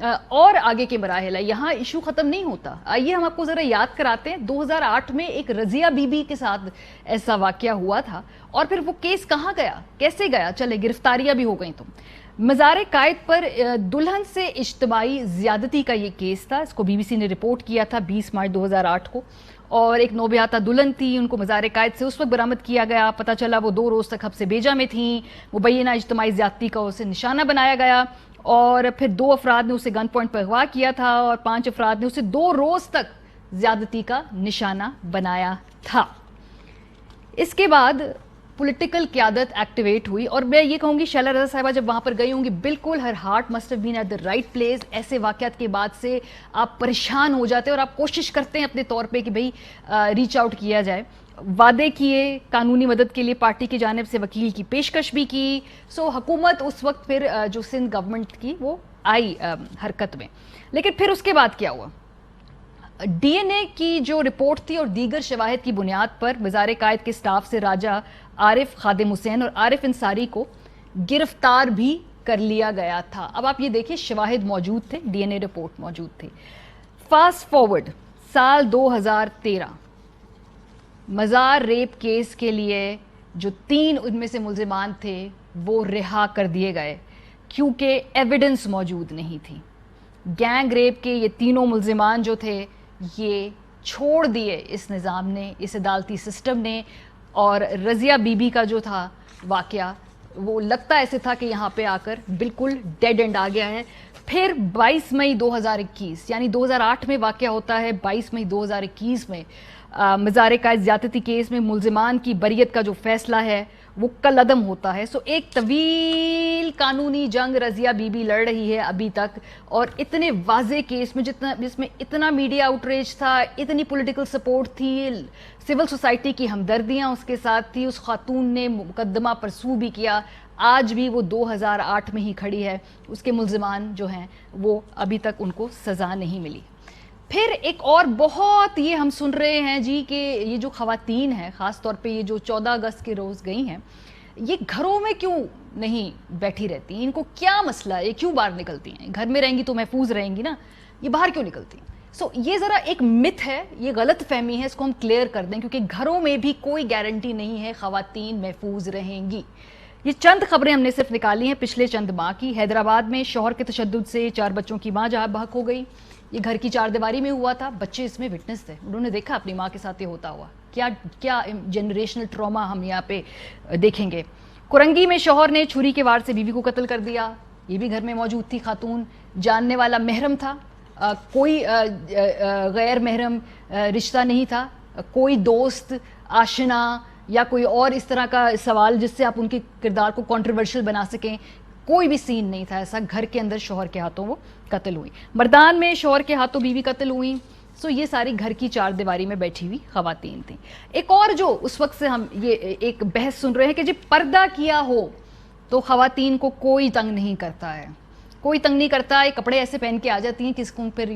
اور آگے کے مراحل ہے, یہاں ایشو ختم نہیں ہوتا. آئیے ہم آپ کو ذرا یاد کراتے ہیں 2008 میں ایک رضیہ بی بی کے ساتھ ایسا واقعہ ہوا تھا, اور پھر وہ کیس کہاں گیا, کیسے گیا, چلے گرفتاریاں بھی ہو گئیں. تو مزار قائد پر دلہن سے اجتماعی زیادتی کا یہ کیس تھا, اس کو بی بی سی نے رپورٹ کیا تھا 20 مارچ 2008 کو, اور ایک نوبیاہتا دلہن تھی, ان کو مزار قائد سے اس وقت برآمد کیا گیا, پتہ چلا وہ 2 روز تک حبس بیجا میں تھیں, مبینہ اجتماعی زیادتی کا اسے نشانہ بنایا گیا, اور پھر 2 افراد نے اسے گن پوائنٹ پر اغوا کیا تھا, اور 5 افراد نے اسے 2 روز تک زیادتی کا نشانہ بنایا تھا. اس کے بعد پولیٹیکل قیادت ایکٹیویٹ ہوئی, اور میں یہ کہوں گی شیلا رضا صاحبہ جب وہاں پر گئی ہوں گی, بالکل ہر heart must have been at the right place. ایسے واقعات کے بعد سے آپ پریشان ہو جاتے ہیں, اور آپ کوشش کرتے ہیں اپنے طور پہ کہ بھئی ریچ آؤٹ کیا جائے. وعدے کیے, قانونی مدد کے لیے پارٹی کی جانب سے وکیل کی پیشکش بھی کی. سو حکومت اس وقت پھر جو سندھ گورنمنٹ کی وہ آئی حرکت میں. لیکن پھر اس کے بعد کیا ہوا, ڈی این اے کی جو رپورٹ تھی اور دیگر شواہد کی بنیاد پر مزار قائد کے سٹاف سے راجہ عارف خادم حسین اور عارف انصاری کو گرفتار بھی کر لیا گیا تھا. اب آپ یہ دیکھیں شواہد موجود تھے, ڈی این اے رپورٹ موجود تھی. فاسٹ فارورڈ سال 2013, مزار ریپ کیس کے لیے جو 3 ان میں سے ملزمان تھے وہ رہا کر دیے گئے کیونکہ ایویڈنس موجود نہیں تھی. گینگ ریپ کے یہ 3 ملزمان جو تھے یہ چھوڑ دیے اس نظام نے, اس عدالتی سسٹم نے, اور رضیہ بی بی کا جو تھا واقعہ وہ لگتا ایسے تھا کہ یہاں پہ آ کر بالکل ڈیڈ اینڈ آ گیا ہے. پھر 22 مئی 2021 یعنی 2008 میں واقعہ ہوتا ہے, 22 مئی 2021 میں مزار قائد زیادتی کیس میں ملزمان کی بریت کا جو فیصلہ ہے وہ کل عدم ہوتا ہے. سو ایک طویل قانونی جنگ رضیہ بی بی لڑ رہی ہے ابھی تک, اور اتنے واضح کیس میں جس میں اتنا میڈیا آؤٹریج تھا, اتنی پولیٹیکل سپورٹ تھی, سول سوسائٹی کی ہمدردیاں اس کے ساتھ تھی, اس خاتون نے مقدمہ پرسو بھی کیا, آج بھی وہ 2008 میں ہی کھڑی ہے. اس کے ملزمان جو ہیں وہ ابھی تک ان کو سزا نہیں ملی. پھر ایک اور بہت یہ ہم سن رہے ہیں جی کہ یہ جو خواتین ہیں, خاص طور پہ یہ جو 14 اگست کے روز گئی ہیں, یہ گھروں میں کیوں نہیں بیٹھی رہتی, ان کو کیا مسئلہ ہے, یہ کیوں باہر نکلتی ہیں؟ گھر میں رہیں گی تو محفوظ رہیں گی نا, یہ باہر کیوں نکلتی ہیں؟ سو یہ ذرا ایک مت ہے, یہ غلط فہمی ہے, اس کو ہم کلیئر کر دیں, کیونکہ گھروں میں بھی کوئی گارنٹی نہیں ہے خواتین محفوظ رہیں گی. یہ چند خبریں ہم نے صرف نکالی ہیں پچھلے چند ماہ کی. حیدرآباد میں شوہر کے تشدد سے 4 بچوں کی ماں جہاں بحق ہو گئی. یہ گھر کی 4 دیواری میں ہوا تھا, بچے اس میں وٹنس تھے, انہوں نے دیکھا اپنی ماں کے ساتھ یہ ہوتا ہوا. کیا جنریشنل ٹراما ہم یہاں پہ دیکھیں گے. کرنگی میں شوہر نے چھری کے وار سے بیوی کو قتل کر دیا, یہ بھی گھر میں موجود تھی خاتون, جاننے والا محرم تھا, کوئی غیر محرم رشتہ نہیں تھا, کوئی دوست آشنا یا کوئی اور اس طرح کا سوال جس سے آپ ان کے کردار کو کنٹروورشل بنا سکیں, کوئی بھی سین نہیں تھا ایسا. گھر کے اندر شوہر کے ہاتھوں وہ قتل ہوئی. مردان میں شوہر کے ہاتھوں بیوی قتل ہوئی. سو یہ ساری گھر کی 4 دیواری میں بیٹھی ہوئی خواتین تھیں. ایک اور جو اس وقت سے ہم یہ ایک بحث سن رہے ہیں کہ جب پردہ کیا ہو تو خواتین کو کوئی تنگ نہیں کرتا ہے, کوئی تنگ نہیں کرتا, یہ کپڑے ایسے پہن کے آ جاتی ہیں کہ اس کو پھر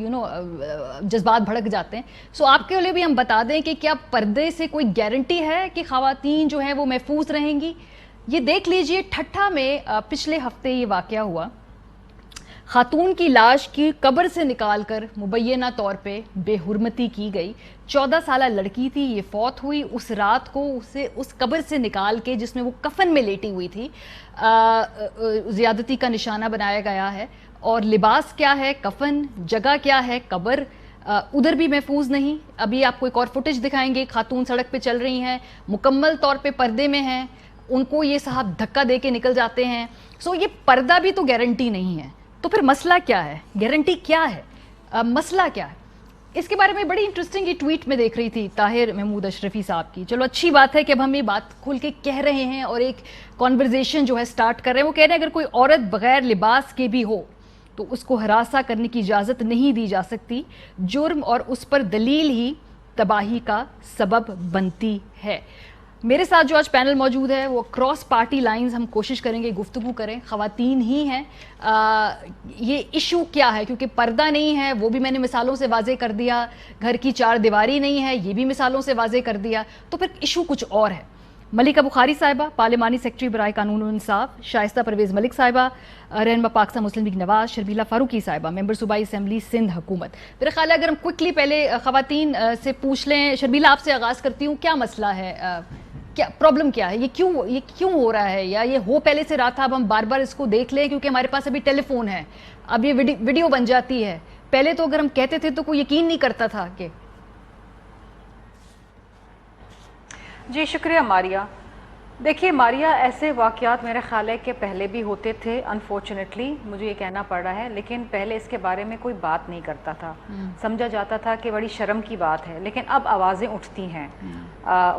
جذبات بھڑک جاتے ہیں. سو آپ کے لیے بھی ہم بتا دیں کہ کیا پردے سے کوئی گارنٹی ہے کہ خواتین جو ہیں وہ محفوظ رہیں گی؟ یہ دیکھ لیجئے ٹھٹھا میں پچھلے ہفتے یہ واقعہ ہوا. خاتون کی لاش کی قبر سے نکال کر مبینہ طور پہ بے حرمتی کی گئی. 14 سالہ لڑکی تھی, یہ فوت ہوئی. اس رات کو اسے اس قبر سے نکال کے جس میں وہ کفن میں لیٹی ہوئی تھی زیادتی کا نشانہ بنایا گیا ہے. اور لباس کیا ہے کفن, جگہ کیا ہے قبر, ادھر بھی محفوظ نہیں. ابھی آپ کو ایک اور فوٹیج دکھائیں گے, خاتون سڑک پہ چل رہی ہیں, مکمل طور پہ پردے میں ہیں, ان کو یہ صاحب دھکا دے کے نکل جاتے ہیں. سو یہ پردہ بھی تو گارنٹی نہیں ہے. تو پھر مسئلہ کیا ہے, گارنٹی کیا ہے, مسئلہ کیا ہے؟ اس کے بارے میں بڑی انٹرسٹنگ یہ ٹویٹ میں دیکھ رہی تھی طاہر محمود اشرفی صاحب کی. چلو اچھی بات ہے کہ اب ہم یہ بات کھل کے کہہ رہے ہیں اور ایک کانورزیشن جو ہے سٹارٹ کر رہے ہیں. وہ کہہ رہے ہیں اگر کوئی عورت بغیر لباس کے بھی ہو تو اس کو ہراساں کرنے کی اجازت نہیں دی جا سکتی. جرم اور اس پر دلیل ہی تباہی کا سبب بنتی ہے. میرے ساتھ جو آج پینل موجود ہے وہ کراس پارٹی لائنز ہم کوشش کریں گے گفتگو کریں, خواتین ہی ہیں. یہ ایشو کیا ہے, کیونکہ پردہ نہیں ہے وہ بھی میں نے مثالوں سے واضح کر دیا, گھر کی 4 دیواری نہیں ہے یہ بھی مثالوں سے واضح کر دیا, تو پھر ایشو کچھ اور ہے. ملکہ بخاری صاحبہ، پارلیمانی سیکرٹری برائے قانون و انصاف، شائستہ پرویز ملک صاحبہ، رہنما پاکستان مسلم لیگ نواز شرمیلا فاروقی صاحبہ، ممبر صوبائی اسمبلی سندھ حکومت. میرا خیال ہے اگر ہم کوئکلی پہلے خواتین سے پوچھ لیں، شرمیلا آپ سے آغاز کرتی ہوں، کیا مسئلہ ہے، کیا پرابلم کیا ہے، یہ کیوں ہو رہا ہے، یا یہ ہو پہلے سے رہا تھا، اب ہم بار بار اس کو دیکھ لیں کیونکہ ہمارے پاس ابھی ٹیلی فون ہے، اب یہ ویڈیو بن جاتی ہے. پہلے تو اگر ہم کہتے تھے تو کوئی یقین نہیں کرتا تھا کہ. جی شکریہ ماریہ. دیکھیے ماریہ، ایسے واقعات میرا خیال ہے کہ پہلے بھی ہوتے تھے، انفارچونیٹلی مجھے یہ کہنا پڑ رہا ہے، لیکن پہلے اس کے بارے میں کوئی بات نہیں کرتا تھا، سمجھا جاتا تھا کہ بڑی شرم کی بات ہے. لیکن اب آوازیں اٹھتی ہیں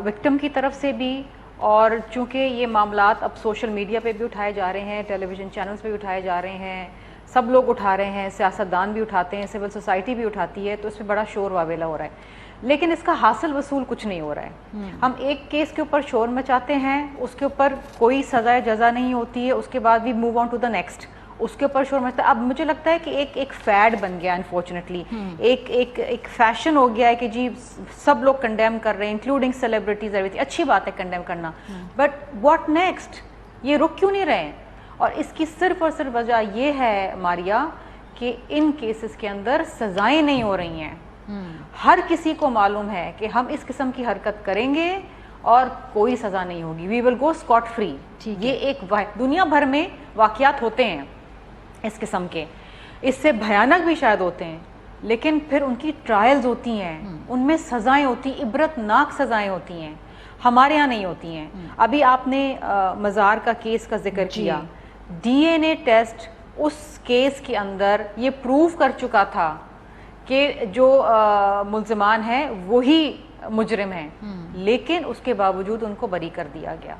وکٹم کی طرف سے بھی، اور چونکہ یہ معاملات اب سوشل میڈیا پہ بھی اٹھائے جا رہے ہیں، ٹیلی ویژن چینلز پہ بھی اٹھائے جا رہے ہیں، سب لوگ اٹھا رہے ہیں، سیاستدان بھی اٹھاتے ہیں، سول سوسائٹی بھی اٹھاتی ہے، تو اس پہ بڑا شور واویلا ہو رہا ہے. لیکن اس کا حاصل وصول کچھ نہیں ہو رہا ہے. ہم ایک کیس کے اوپر شور مچاتے ہیں، اس کے اوپر کوئی سزائے جزا نہیں ہوتی ہے، اس کے بعد we move on to the next, اس کے اوپر شور مچاتے. اب مجھے لگتا ہے کہ ایک فیڈ بن گیا انفارچونیٹلی، ایک فیشن ہو گیا ہے کہ جی سب لوگ کنڈیم کر رہے ہیں، انکلوڈنگ سیلیبریٹیز، ایوریتھنگ. اچھی بات ہے کنڈیم کرنا، بٹ واٹ نیکسٹ؟ یہ رک کیوں نہیں رہے؟ اور اس کی صرف اور صرف وجہ یہ ہے ماریہ کہ ان کیسز کے اندر سزائیں نہیں ہو رہی ہیں. ہر کسی کو معلوم ہے کہ ہم اس قسم کی حرکت کریں گے اور کوئی سزا نہیں ہوگی، وی ول گو اسکاٹ فری. یہ ایک دنیا بھر میں واقعات ہوتے ہیں اس قسم کے، اس سے بھیانک بھی شاید ہوتے ہیں، لیکن پھر ان کی ٹرائلز ہوتی ہیں، ان میں سزائیں ہوتی ہیں، عبرت ناک سزائیں ہوتی ہیں. ہمارے ہاں نہیں ہوتی ہیں. ابھی آپ نے مزار کا کیس کا ذکر کیا، ڈی این اے ٹیسٹ اس کیس کے اندر یہ پروف کر چکا تھا کہ جو ملزمان ہیں وہی مجرم ہیں، لیکن اس کے باوجود ان کو بری کر دیا گیا.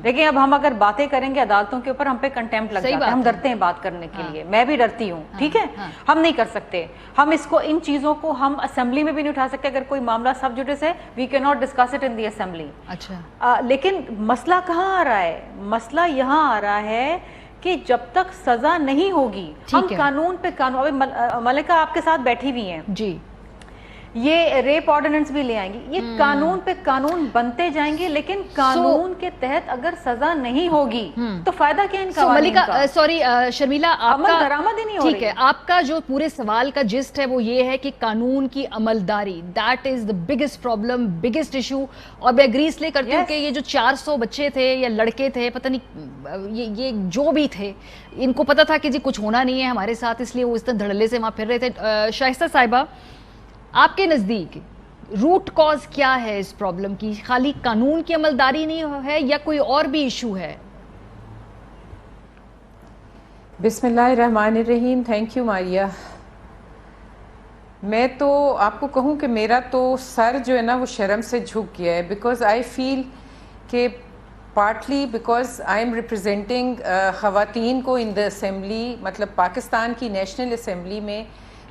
لیکن اب ہم اگر باتیں کریں گے عدالتوں کے اوپر، ہم پہ کنٹیمپٹ لگ جاتا ہے، ہم ڈرتے ہیں بات کرنے کے لیے. میں بھی ڈرتی ہوں، ٹھیک ہے، ہم نہیں کر سکتے. ہم اس کو، ان چیزوں کو ہم اسمبلی میں بھی نہیں اٹھا سکتے. اگر کوئی معاملہ سب جوڈس ہے، وی کی not discuss it in the assembly. لیکن مسئلہ کہاں آ رہا ہے؟ مسئلہ یہاں آ رہا ہے کہ جب تک سزا نہیں ہوگی، ہم قانون پہ قانون. ملکہ آپ کے ساتھ بیٹھی ہوئی ہیں جی، یہ ریپ آرڈیننس بھی لے آئیں گی، یہ قانون پہ قانون بنتے جائیں گے، لیکن قانون کے تحت اگر سزا نہیں ہوگی تو فائدہ کیا ان کا؟ ملکہ سوری شرمیلا، آپ کا درآمد ہی نہیں ہو رہی. ٹھیک ہے، آپ کا جو پورے سوال کا جسٹ ہے وہ یہ ہے کہ قانون کی عملداری، that is the biggest problem, biggest issue. اور میں اگری اس لیے کرتی ہوں کہ یہ جو 400 بچے تھے یا لڑکے تھے، پتہ نہیں یہ جو بھی تھے، ان کو پتا تھا کہ جی کچھ ہونا نہیں ہے ہمارے ساتھ، اس لیے وہ اس طرح دھڑلے سے وہاں پھر رہے تھے. شائستہ صاحبہ، آپ کے نزدیک روٹ کاز کیا ہے اس پرابلم کی؟ خالی قانون کی عملداری نہیں ہے یا کوئی اور بھی ایشو ہے؟ بسم اللہ الرحمن الرحیم. Thank you Maria. میں تو آپ کو کہوں کہ میرا تو سر جو ہے نا وہ شرم سے جھک گیا ہے، بیکاز آئی فیل کہ partly because I am representing خواتین کو ان دا اسمبلی، مطلب پاکستان کی نیشنل اسمبلی میں،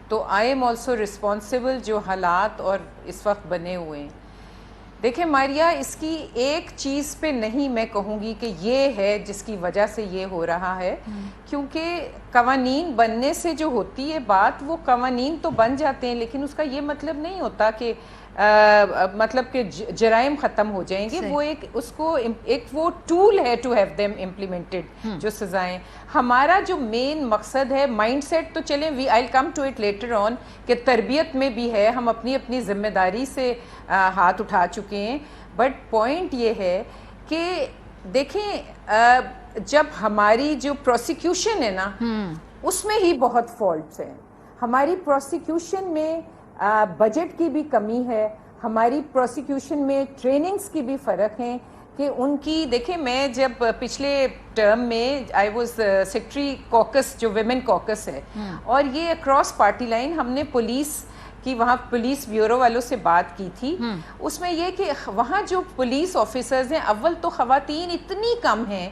تو آئی ایم آلسو رسپانسبل جو حالات اور اس وقت بنے ہوئے ہیں. دیکھیں ماریہ، اس کی ایک چیز پہ نہیں میں کہوں گی کہ یہ ہے جس کی وجہ سے یہ ہو رہا ہے، کیونکہ قوانین بننے سے جو ہوتی ہے بات، وہ قوانین تو بن جاتے ہیں، لیکن اس کا یہ مطلب نہیں ہوتا کہ مطلب کہ جرائم ختم ہو جائیں گے. وہ اس کو ایک وہ ٹول ہے ٹو ہیو دیم امپلیمنٹڈ، جو سزائیں. ہمارا جو مین مقصد ہے، مائنڈ سیٹ تو چلیں we I come to it later on, کہ تربیت میں بھی ہے، ہم اپنی ذمہ داری سے ہاتھ اٹھا چکے ہیں. بٹ پوائنٹ یہ ہے کہ دیکھیں، جب ہماری جو پروسیکیوشن ہے نا، اس میں ہی بہت فالٹس ہیں. ہماری پروسیکیوشن میں بجٹ کی بھی کمی ہے، ہماری پروسیکیوشن میں ٹریننگز کی بھی فرق ہیں کہ ان کی. دیکھیں، میں جب پچھلے ٹرم میں آئی واز سیکرٹری کوکس، جو ویمن کوکس ہے، اور یہ اکراس پارٹی لائن ہم نے پولیس کی، وہاں پولیس بیورو والوں سے بات کی تھی. اس میں یہ کہ وہاں جو پولیس آفیسرز ہیں، اول تو خواتین اتنی کم ہیں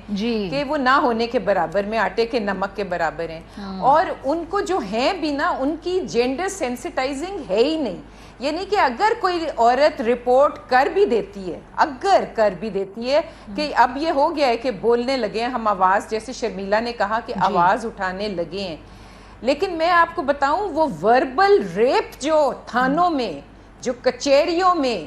کہ وہ نہ ہونے کے برابر میں، آٹے کے نمک کے برابر ہیں. اور ان کو جو ہیں بھی نا، ان کی جینڈر سینسٹائزنگ ہے ہی نہیں. یعنی کہ اگر کوئی عورت رپورٹ کر بھی دیتی ہے کہ اب یہ ہو گیا ہے کہ بولنے لگے ہیں ہم، آواز، جیسے شرمیلا نے کہا کہ آواز اٹھانے لگے ہیں، لیکن میں آپ کو بتاؤں وہ وربل ریپ جو تھانوں میں، جو کچہریوں میں،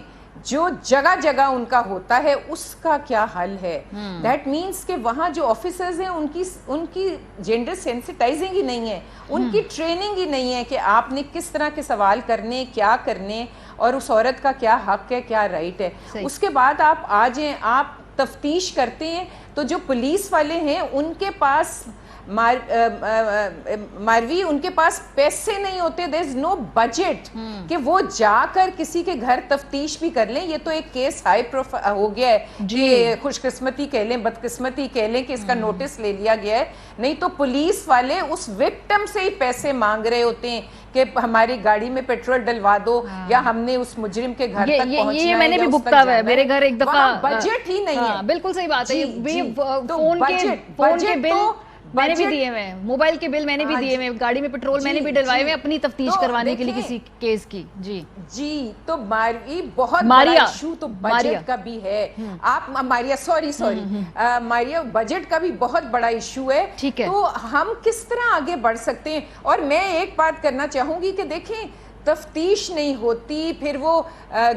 جو جگہ جگہ ان کا ہوتا ہے اس کا کیا حل ہے. دیٹ مینس کہ وہاں جو آفیسرز ہیں ان کی جینڈر سینسٹائزنگ ہی نہیں ہے, ان کی ٹریننگ ہی نہیں ہے کہ آپ نے کس طرح کے سوال کرنے, کیا کرنے, اور اس عورت کا کیا حق ہے, کیا رائٹ ہے. اس کے بعد آپ آ جائیں, آپ تفتیش کرتے ہیں تو جو پولیس والے ہیں ان کے پاس ماروی ان کے پاس پیسے نہیں ہوتے, there is no budget کہ وہ جا کر کسی کے گھر تفتیش بھی کر لیں. یہ تو ایک کیس ہائی پروفائل ہو گیا ہے کہ خوش قسمتی کہہ لیں, بدقسمتی کہہ لیں کہ اس کا نوٹس لے لیا گیا ہے. نہیں تو پولیس والے اس وکٹم سے ہی پیسے مانگ رہے ہوتے ہیں کہ ہماری گاڑی میں پیٹرول ڈلوا دو, یا ہم نے اس مجرم کے گھر تک پہنچنا ہے. یہ میں نے بھی بھگتا ہوا ہے, میرے گھر ایک دفعہ بجٹ ہی نہیں ہے. بالکل صحیح بات ہے. فون کے بل میں نے بھی دیے ہوئے, موبائل کے بل میں نے بھی دیے ہوئے, گاڑی میں پیٹرول میں نے بھی ڈلوائے ہوئے اپنی تفتیش کروانے کے لیے کسی کیس کی. جی تو بہت بڑا ایشو تو بجٹ کا بھی ہے. آپ ماریا ماریا بجٹ کا بھی بہت بڑا ایشو ہے. تو ہم کس طرح آگے بڑھ سکتے ہیں؟ اور میں ایک بات کرنا چاہوں گی کہ دیکھیں, تفتیش نہیں ہوتی, پھر وہ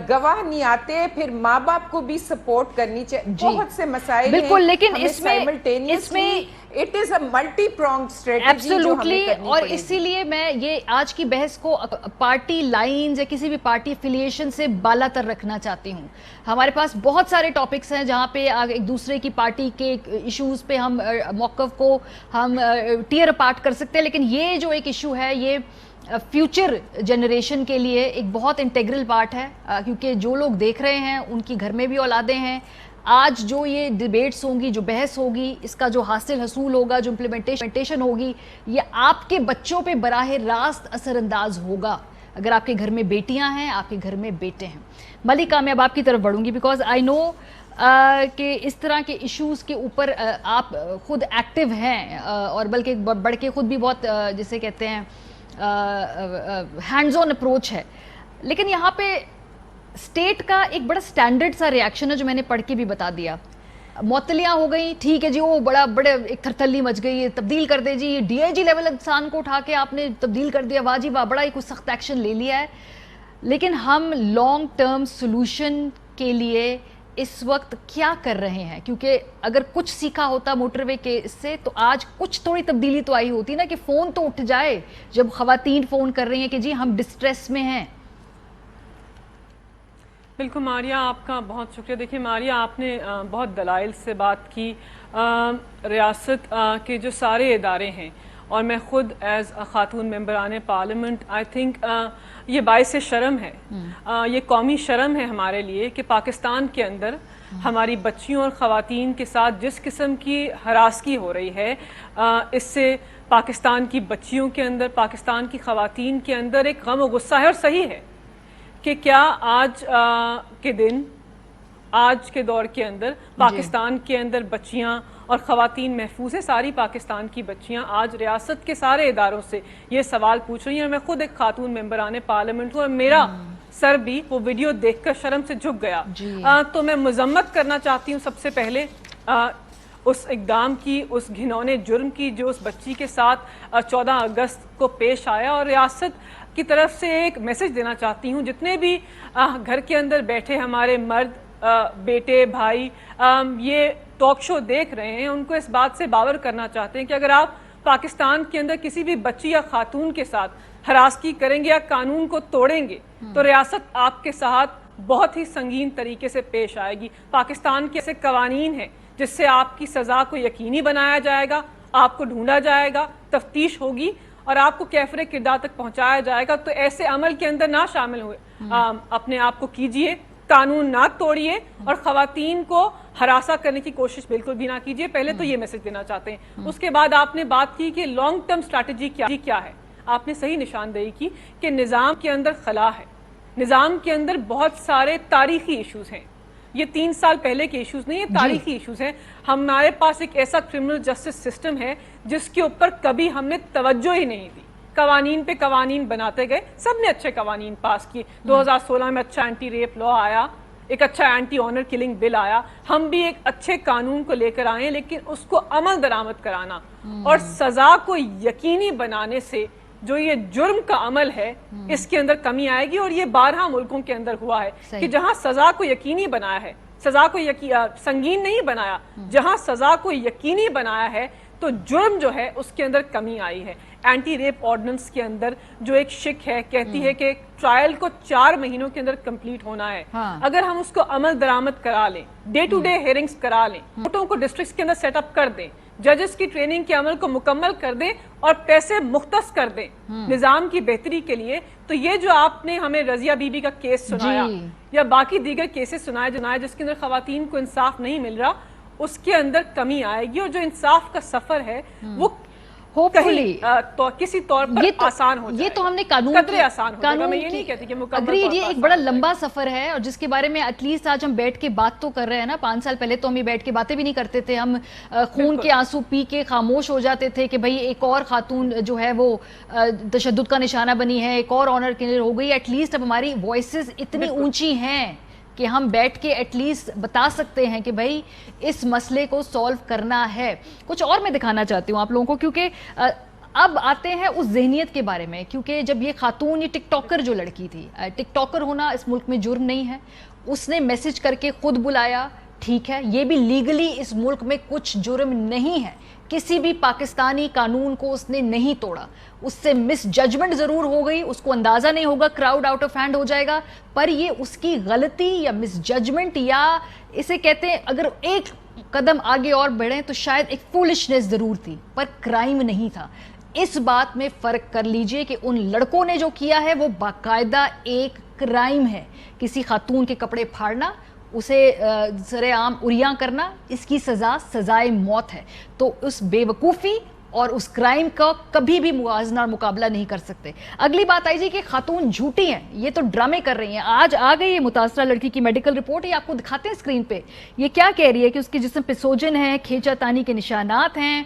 گواہ نہیں آتے, پھر ماں باپ کو بھی سپورٹ کرنی چاہیے. بہت سے مسائل ہیں بالکل, لیکن اس میں it is a multi prong strategy جو ہمیں کرنی پڑے گی. اور اسی لیے میں یہ آج کی بحث کو پارٹی لائنز یا کسی بھی پارٹی افیلیشن سے بالا تر رکھنا چاہتی ہوں. ہمارے پاس بہت سارے ٹاپکس ہیں جہاں پہ ایک دوسرے کی پارٹی کے ایشوز پہ ہم موقف کو ہم ٹیئر اپارٹ کر سکتے ہیں, لیکن یہ جو ایک ایشو ہے یہ فیوچر جنریشن کے لیے ایک بہت انٹیگرل پارٹ ہے, کیونکہ جو لوگ دیکھ رہے ہیں ان کی گھر میں بھی اولادیں ہیں. آج جو یہ ڈیبیٹس ہوں گی, جو بحث ہوگی, اس کا جو حاصل حصول ہوگا, جو امپلیمنٹیشن ہوگی, یہ آپ کے بچوں پہ براہ راست اثر انداز ہوگا. اگر آپ کے گھر میں بیٹیاں ہیں, آپ کے گھر میں بیٹے ہیں. ملکہ, میں اب آپ کی طرف بڑھوں گی بیکاز آئی نو کہ اس طرح کے ایشوز کے اوپر آپ خود ایکٹیو ہیں, اور بلکہ بڑھ کے خود بھی بہت جسے کہتے ہیں ہینڈز آن اپروچ ہے. لیکن یہاں پہ اسٹیٹ کا ایک بڑا سٹینڈرڈ سا ریاکشن ہے جو میں نے پڑھ کے بھی بتا دیا. معطلیاں ہو گئی, ٹھیک ہے جی, وہ بڑے ایک تھرتھلی مچ گئی, تبدیل کر دے جی, ڈی آئی جی لیول انسان کو اٹھا کے آپ نے تبدیل کر دیا, واہ جی واہ, بڑا ہی کچھ سخت ایکشن لے لیا ہے. لیکن ہم لانگ ٹرم سولوشن کے لیے اس وقت کیا کر رہے ہیں؟ کیونکہ اگر کچھ سیکھا ہوتا موٹر وے کے اس سے تو آج کچھ تھوڑی تبدیلی تو آئی ہوتی نا, کہ فون تو اٹھ جائے جب خواتین فون کر رہی ہیں کہ جی ہم ڈسٹریس میں ہیں. بالکل ماریا, آپ کا بہت شکریہ. دیکھیے ماریا, آپ نے بہت دلائل سے بات کی. ریاست کے جو سارے ادارے ہیں, اور میں خود ایز خاتون ممبران پارلیمنٹ آئی تھنک یہ باعث شرم ہے, یہ قومی شرم ہے ہمارے لیے کہ پاکستان کے اندر ہماری بچیوں اور خواتین کے ساتھ جس قسم کی ہراسگی ہو رہی ہے, اس سے پاکستان کی بچیوں کے اندر, پاکستان کی خواتین کے اندر ایک غم و غصہ ہے. اور صحیح ہے کہ کیا آج کے دن, آج کے دور کے اندر پاکستان کے اندر بچیاں اور خواتین محفوظ ہیں؟ ساری پاکستان کی بچیاں آج ریاست کے سارے اداروں سے یہ سوال پوچھ رہی ہیں. اور میں خود ایک خاتون ممبران پارلیمنٹ ہوں, اور میرا سر بھی وہ ویڈیو دیکھ کر شرم سے جھک گیا. تو میں مذمت کرنا چاہتی ہوں سب سے پہلے اس اقدام کی, اس گھنونے جرم کی جو اس بچی کے ساتھ 14 اگست کو پیش آیا. اور ریاست کی طرف سے ایک میسج دینا چاہتی ہوں, جتنے بھی گھر کے اندر بیٹھے ہمارے مرد, بیٹے, بھائی یہ ٹاک شو دیکھ رہے ہیں, ان کو اس بات سے باور کرنا چاہتے ہیں کہ اگر آپ پاکستان کے اندر کسی بھی بچی یا خاتون کے ساتھ ہراسگی کریں گے یا قانون کو توڑیں گے تو ریاست آپ کے ساتھ بہت ہی سنگین طریقے سے پیش آئے گی. پاکستان کے ایسے قوانین ہیں جس سے آپ کی سزا کو یقینی بنایا جائے گا, آپ کو ڈھونڈا جائے گا, تفتیش ہوگی اور آپ کو کیفر کردار تک پہنچایا جائے گا. تو ایسے عمل کے اندر نہ شامل ہوئے, اپنے آپ کو کیجئے, قانون نہ توڑیے, اور خواتین کو ہراساں کرنے کی کوشش بالکل بھی نہ کیجیے. پہلے تو یہ میسج دینا چاہتے ہیں. اس کے بعد آپ نے بات کی کہ لانگ ٹرم اسٹریٹجی کیا ہے. آپ نے صحیح نشاندہی کی کہ نظام کے اندر خلا ہے, نظام کے اندر بہت سارے تاریخی ایشوز ہیں. یہ 3 سال پہلے کے ایشوز نہیں, یہ تاریخی ایشوز ہیں. ہمارے پاس ایک ایسا کرمنل جسٹس سسٹم ہے جس کے اوپر کبھی ہم نے توجہ ہی نہیں دی. قوانین پہ قوانین بناتے گئے, سب نے اچھے قوانین پاس کیے. 2016 میں اچھا اینٹی ریپ لا آیا, ایک اچھا اینٹی آنر کلنگ بل آیا. ہم بھی ایک اچھے قانون کو لے کر آئے, لیکن اس کو عمل درآمد کرانا اور سزا کو یقینی بنانے سے جو یہ جرم کا عمل ہے اس کے اندر کمی آئے گی. اور یہ 12 ملکوں کے اندر ہوا ہے کہ جہاں سزا کو یقینی بنایا ہے, سزا کو سنگین نہیں بنایا, جہاں سزا کو یقینی بنایا ہے تو جرم جو ہے اس کے اندر کمی آئی ہے. اینٹی ریپ آرڈیننس کے اندر جو ایک شک ہے, کہتی ہے کہ ٹرائل کو 4 مہینوں کے اندر کمپلیٹ ہونا ہے. اگر ہم اس کو عمل درآمد کرا لیں, ڈے ٹو ڈے ہیئرنگز کرا لیں, کورٹوں کو ڈسٹرکٹس کے اندر سیٹ اپ کر دیں, ججز کی ٹریننگ کے عمل کو مکمل کر دیں اور پیسے مختص کر دیں نظام کی بہتری کے لیے, تو یہ جو آپ نے ہمیں رضیہ بی بی کا کیس سنایا یا باقی دیگر کیسز سنائے جس کے اندر خواتین کو انصاف نہیں مل رہا, اس کے اندر کمی آئے گی. اور جو انصاف کا سفر ہے وہ کسی طور پر آسان ہو جائے. یہ تو ہم نے قانون آسان ہو جائے گا, میں یہ نہیں کہتی کہ مکمل. یہ ایک بڑا لمبا سفر ہے اور جس کے بارے میں ایٹ لیسٹ آج ہم بیٹھ کے بات تو کر رہے ہیں نا. 5 سال پہلے تو ہم یہ بیٹھ کے باتیں بھی نہیں کرتے تھے, ہم خون کے آنسو پی کے خاموش ہو جاتے تھے کہ بھئی ایک اور خاتون جو ہے وہ تشدد کا نشانہ بنی ہے, ایک اور آنر کلر ہو گئی. ایٹ لیسٹ اب ہماری وائسز اتنی اونچی ہیں کہ ہم بیٹھ کے ایٹ لیسٹ بتا سکتے ہیں کہ بھئی اس مسئلے کو سولو کرنا ہے. کچھ اور میں دکھانا چاہتی ہوں آپ لوگوں کو, کیونکہ اب آتے ہیں اس ذہنیت کے بارے میں. کیونکہ جب یہ خاتون, یہ ٹک ٹاکر جو لڑکی تھی, ٹک ٹاکر ہونا اس ملک میں جرم نہیں ہے, اس نے میسج کر کے خود بلایا, ٹھیک ہے, یہ بھی لیگلی اس ملک میں کچھ جرم نہیں ہے. کسی بھی پاکستانی قانون کو اس نے نہیں توڑا. اس سے مس ججمنٹ ضرور ہو گئی, اس کو اندازہ نہیں ہوگا, کراؤڈ آؤٹ آف ہینڈ ہو جائے گا, پر یہ اس کی غلطی یا مس ججمنٹ, یا اسے کہتے ہیں اگر ایک قدم آگے اور بڑھیں تو شاید ایک فولشنس ضرور تھی, پر کرائم نہیں تھا. اس بات میں فرق کر لیجئے کہ ان لڑکوں نے جو کیا ہے وہ باقاعدہ ایک کرائم ہے. کسی خاتون کے کپڑے پھاڑنا, اسے سرے عام اریاں کرنا, اس کی سزا سزائے موت ہے. تو اس بے وقوفی اور اس کرائم کا کبھی بھی موازنہ اور مقابلہ نہیں کر سکتے. اگلی بات آئی جی کہ خاتون جھوٹی ہیں, یہ تو ڈرامے کر رہی ہیں. آج آ گئی ہے متاثرہ لڑکی کی میڈیکل رپورٹ, یہ آپ کو دکھاتے ہیں اسکرین پہ. یہ کیا کہہ رہی ہے کہ اس کے جسم پہ سوجن ہے, کھینچا تانی کے نشانات ہیں,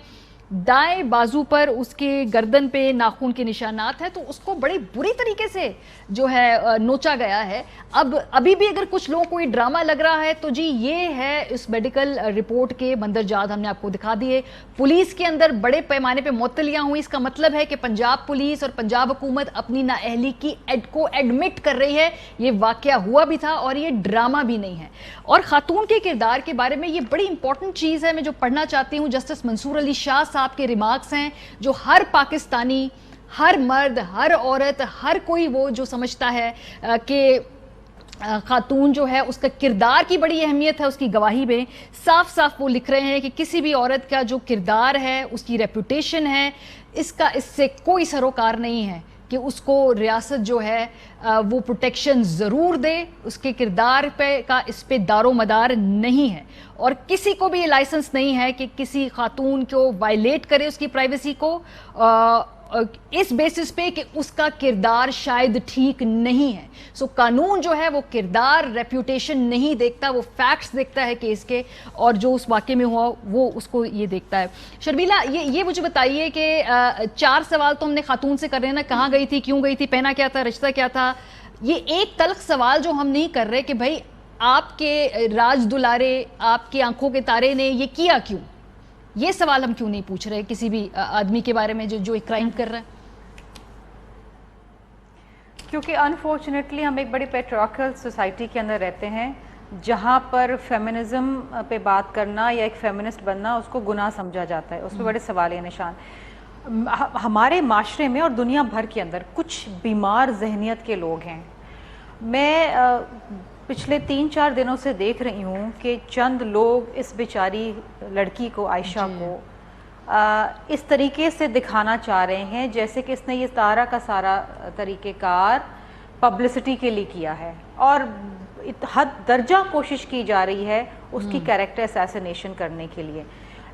دائیں بازو پر اس کے گردن پہ ناخون کے نشانات ہیں. تو اس کو بڑی بری طریقے سے جو ہے نوچا گیا ہے. ابھی بھی اگر کچھ لوگوں کو یہ ڈرامہ لگ رہا ہے تو جی یہ ہے اس میڈیکل رپورٹ کے مندرجات ہم نے آپ کو دکھا دیے. پولیس کے اندر بڑے پیمانے پہ معطلیاں ہوئی. اس کا مطلب ہے کہ پنجاب پولیس اور پنجاب حکومت اپنی نااہلی کی کو ایڈمٹ کر رہی ہے. یہ واقعہ ہوا بھی تھا اور یہ ڈرامہ بھی نہیں ہے. اور خاتون کے کردار کے بارے میں یہ بڑی امپورٹنٹ چیز ہے, میں جو پڑھنا چاہتی ہوں. جسٹس منصور علی شاہ صاحب کے ریمارکس ہیں جو ہر پاکستانی, ہر مرد, ہر عورت, ہر کوئی وہ جو سمجھتا ہے کہ خاتون جو ہے اس کا کردار کی بڑی اہمیت ہے, اس کی گواہی میں صاف صاف وہ لکھ رہے ہیں کہ کسی بھی عورت کا جو کردار ہے, اس کی ریپوٹیشن ہے, اس سے کوئی سروکار نہیں ہے کہ اس کو ریاست جو ہے وہ پروٹیکشن ضرور دے. اس کے کردار پہ کا اس پہ دار و مدار نہیں ہے, اور کسی کو بھی یہ لائسنس نہیں ہے کہ کسی خاتون کو وائلیٹ کرے اس کی پرائیویسی کو اس بیسس پہ کہ اس کا کردار شاید ٹھیک نہیں ہے. سو قانون جو ہے وہ کردار, ریپوٹیشن نہیں دیکھتا, وہ فیکٹس دیکھتا ہے کیس کے, اور جو اس واقعے میں ہوا وہ اس کو یہ دیکھتا ہے. شرمیلا, یہ مجھے بتائیے کہ 4 سوال تو ہم نے خاتون سے کر رہے ہیں نا, کہاں گئی تھی, کیوں گئی تھی, پہنا کیا تھا, رشتہ کیا تھا. یہ ایک تلخ سوال جو ہم نہیں کر رہے کہ بھائی آپ کے راج دلارے, آپ کی آنکھوں کے تارے نے یہ کیا کیوں. یہ سوال ہم کیوں نہیں پوچھ رہے کسی بھی آدمی کے بارے میں جو ایک کرائم کر رہا ہے. کیونکہ انفارچونیٹلی ہم ایک بڑی پیٹریارکل سوسائٹی کے اندر رہتے ہیں جہاں پر فیمنزم پہ بات کرنا یا ایک فیمنسٹ بننا اس کو گناہ سمجھا جاتا ہے, اس پہ بڑے سوالیہ نشان. ہمارے معاشرے میں اور دنیا بھر کے اندر کچھ بیمار ذہنیت کے لوگ ہیں. میں پچھلے 3-4 دنوں سے دیکھ رہی ہوں کہ چند لوگ اس بیچاری لڑکی کو, عائشہ کو, اس طریقے سے دکھانا چاہ رہے ہیں جیسے کہ اس نے یہ سارا کا سارا طریقہ کار پبلسٹی کے لیے کیا ہے, اور حد درجہ کوشش کی جا رہی ہے اس کی کیریکٹر اسیسینیشن کرنے کے لیے.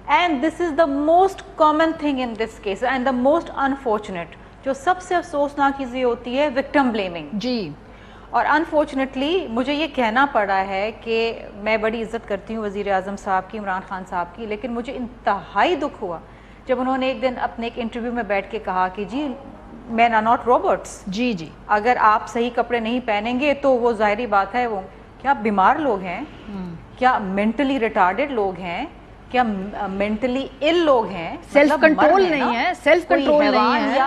And this is the most common thing in this case and the most unfortunate. جو سب سے افسوسناک چیز یہ ہوتی ہے وکٹم بلیمنگ. جی, اور انفارچونیٹلی مجھے یہ کہنا پڑا ہے کہ میں بڑی عزت کرتی ہوں وزیر اعظم صاحب کی, عمران خان صاحب کی, لیکن مجھے انتہائی دکھ ہوا جب انہوں نے ایک دن اپنے ایک انٹرویو میں بیٹھ کے کہا کہ جی مین آر ناٹ روبوٹس. جی جی, اگر آپ صحیح کپڑے نہیں پہنیں گے تو وہ ظاہری بات ہے وہ کیا بیمار لوگ ہیں, کیا مینٹلی ریٹارڈڈ لوگ ہیں, کیا مینٹلی ال لوگ ہیں, سیلف کنٹرول نہیں ہے, سیلف کنٹرول نہیں ہے.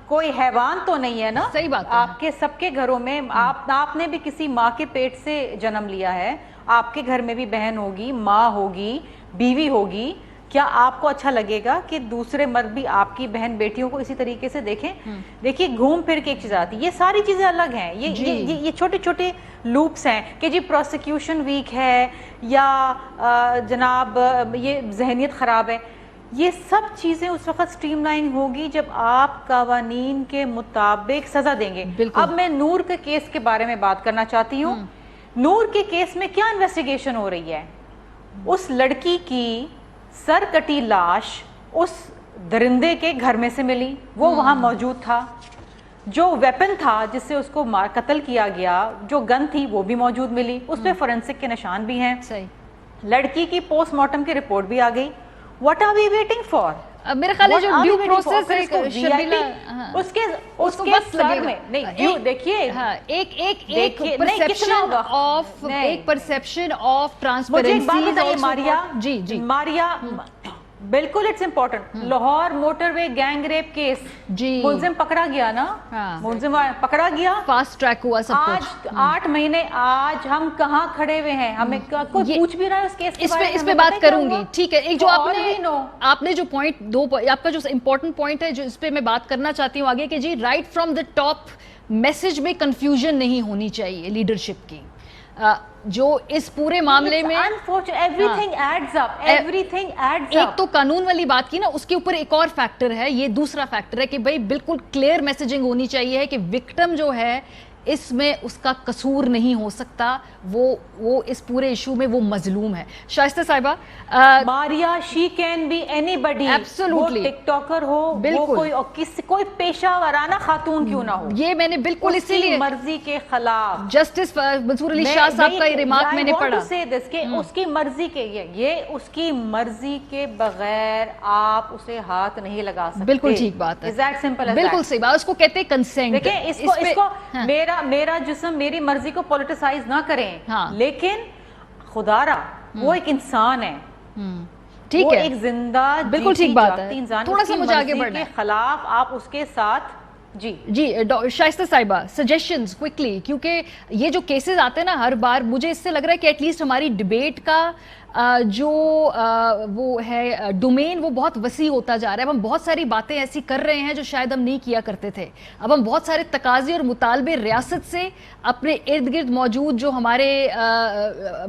کوئی حیوان تو نہیں ہے نا. صحیح بات ہے. آپ کے سب کے گھروں میں آپ نے بھی کسی ماں کے پیٹ سے جنم لیا ہے, آپ کے گھر میں بھی بہن ہوگی, ماں ہوگی, بیوی ہوگی. کیا آپ کو اچھا لگے گا کہ دوسرے مرد بھی آپ کی بہن بیٹیوں کو اسی طریقے سے دیکھیں؟ دیکھیے گھوم پھر کے ایک چیز آتی ہے, یہ ساری چیزیں الگ ہیں, یہ چھوٹے چھوٹے لوپس ہیں کہ جی پروسیکیوشن ویک ہے یا جناب یہ ذہنیت خراب ہے. یہ سب چیزیں اس وقت سٹریم لائن ہوگی جب آپ قوانین کے مطابق سزا دیں گے. اب میں نور کے کیس کے بارے میں بات کرنا چاہتی ہوں. نور کے کیس میں کیا انویسٹیگیشن ہو رہی ہے؟ اس لڑکی کی سر کٹی لاش اس درندے کے گھر میں سے ملی, وہ وہاں موجود تھا. جو ویپن تھا جس سے اس کو قتل کیا گیا, جو گن تھی وہ بھی موجود ملی, اس پہ فورینسک کے نشان بھی ہیں. لڑکی کی پوسٹ مارٹم کی رپورٹ بھی آ گئی. What are we waiting for? میرا خیال ہے جو ڈیو پروسیس ہے اس کے سر میں نہیں, دیکھیے ایک پرسپشن آف ٹرانسپیرنسی. ماریا بالکل it's important. Lahore motorway gang rape case, ملزم پکڑا گیا نا, ملزم پکڑا گیا, فاسٹ ٹریک ہوا سب کچھ. 8 مہینے آج ہم کہاں کھڑے ہوئے ہیں, ہمیں کوئی پوچھ بھی رہا ہے اس کیس کے بارے میں. اس پہ بات کروں گی, ٹھیک ہے. ایک جو آپ نے جو پوائنٹ آپ کا جو امپورٹنٹ پوائنٹ ہے جو اس پہ میں بات کرنا چاہتی ہوں آگے کہ جی right from the top message میں کنفیوژن نہیں ہونی چاہیے لیڈرشپ کی. جو اس پورے معاملے میں ایک تو قانون والی بات کی نا, اس کے اوپر ایک اور فیکٹر ہے, یہ دوسرا فیکٹر ہے کہ بھائی بالکل کلیئر میسیجنگ ہونی چاہیے کہ وکٹم جو ہے اس میں اس کا قصور نہیں ہو سکتا, وہ اس پورے ایشو میں وہ مظلوم ہے. شائستہ صاحبہ, ماریا شی کین بی اینی بڈی, وہ ٹک ٹاکر ہو, وہ کوئی پیشہ ورانہ خاتون کیوں نہ ہو, یہ میں نے بالکل اسی لیے مرضی کے خلاف جسٹس منصور علی شاہ صاحب کا یہ ریمارک میں نے پڑھا اس کی مرضی کے, یہ اس کی مرضی کے بغیر آپ اسے ہاتھ نہیں لگا سکتے. بالکل ٹھیک بات ہے, بالکل صحیح بات. اس کو کہتے ہیں کنسینٹ. دیکھیں اس کو میرا جسم میری مرضی کو پولیٹیسائز نہ کریں, لیکن خدا را وہ ایک انسان ہے, ٹھیک ہے, ایک زندہ بالکل ٹھیک بات ہے. تھوڑا سا مجھے آگے بڑھنا ہے, کے خلاف آپ اس کے ساتھ. جی شائستہ صاحبہ سجیشنز کوئکلی, کیونکہ یہ جو کیسز آتے ہیں نا ہر بار, مجھے اس سے لگ رہا ہے کہ ایٹ لیسٹ ہماری ڈیبیٹ کا جو وہ ہے ڈومین وہ بہت وسیع ہوتا جا رہا ہے. اب ہم بہت ساری باتیں ایسی کر رہے ہیں جو شاید ہم نہیں کیا کرتے تھے. اب ہم بہت سارے تقاضے اور مطالبے ریاست سے اپنے ارد گرد موجود جو ہمارے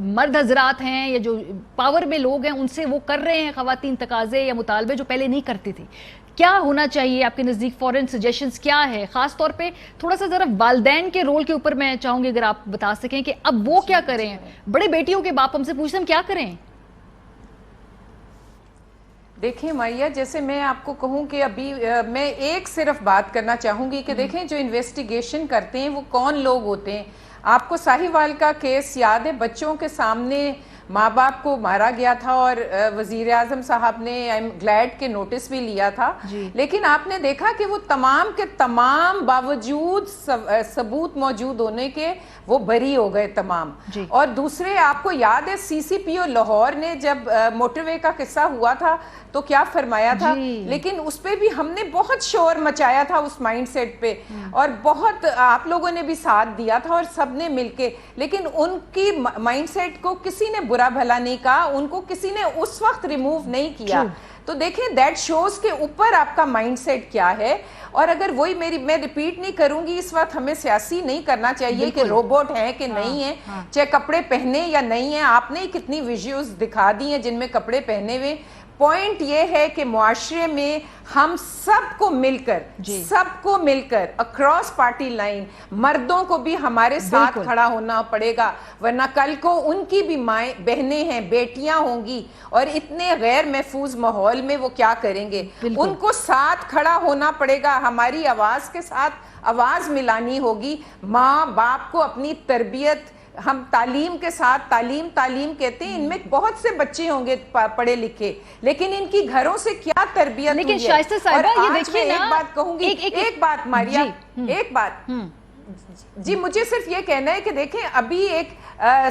مرد حضرات ہیں یا جو پاور میں لوگ ہیں ان سے وہ کر رہے ہیں خواتین تقاضے یا مطالبے جو پہلے نہیں کرتی تھی. کیا ہونا چاہیے آپ کے نزدیک؟ فورن سجیشنز کیا ہے؟ خاص طور پہ تھوڑا سا ذرا والدین کے رول کے اوپر میں چاہوں گی اگر آپ بتا سکیں کہ اب وہ کیا کریں. بڑے بیٹیوں کے باپ ہم سے پوچھتے ہیں ہم کیا کریں. دیکھیں ماریا, جیسے میں آپ کو کہوں کہ ابھی میں ایک صرف بات کرنا چاہوں گی کہ دیکھیں جو انویسٹیگیشن کرتے ہیں وہ کون لوگ ہوتے ہیں. آپ کو ساہیوال کا کیس یاد ہے, بچوں کے سامنے ماں باپ کو مارا گیا تھا اور وزیر اعظم صاحب نے آئی ایم گلیڈ کے نوٹس بھی لیا تھا, لیکن آپ نے دیکھا کہ وہ تمام کے تمام باوجود ثبوت موجود ہونے کے وہ بری ہو گئے تمام. اور دوسرے آپ کو یاد ہے سی سی پی او لاہور نے جب موٹر وے کا قصہ ہوا تھا تو کیا فرمایا تھا, لیکن اس پہ بھی ہم نے بہت شور مچایا تھا اس مائنڈ سیٹ پہ, اور بہت آپ لوگوں نے بھی ساتھ دیا تھا اور سب نے مل کے, لیکن ان کی مائنڈ سیٹ کو کسی نے برا بھلا نہیں کہا, ان کو کسی نے اس وقت ریموو نہیں کیا. تو دیکھیں دیٹ شوز کے اوپر آپ کا مائنڈ سیٹ کیا ہے. اور اگر وہی میں ریپیٹ نہیں کروں گی, اس وقت ہمیں سیاسی نہیں کرنا چاہیے کہ روبوٹ ہیں کہ نہیں ہیں, چاہے کپڑے پہنے یا نہیں ہیں. آپ نے کتنی ویڈیوز دکھا دی ہیں جن میں کپڑے پہنے ہوئے. پوائنٹ یہ ہے کہ معاشرے میں ہم سب کو مل کر اکراس پارٹی لائن مردوں کو بھی ہمارے ساتھ کھڑا ہونا پڑے گا, ورنہ کل کو ان کی بھی مائیں بہنیں ہیں, بیٹیاں ہوں گی, اور اتنے غیر محفوظ ماحول میں وہ کیا کریں گے. ان کو ساتھ کھڑا ہونا پڑے گا, ہماری آواز کے ساتھ آواز ملانی ہوگی. ماں باپ کو اپنی تربیت, ہم تعلیم کے ساتھ تعلیم کہتے ہیں, ان میں بہت سے بچے ہوں گے پڑھے لکھے, لیکن ان کی گھروں سے کیا تربیت ہوئی ہے. اور آج میں ایک بات کہوں گی, ایک بات ماریا, ایک بات, جی مجھے صرف یہ کہنا ہے کہ دیکھیں ابھی ایک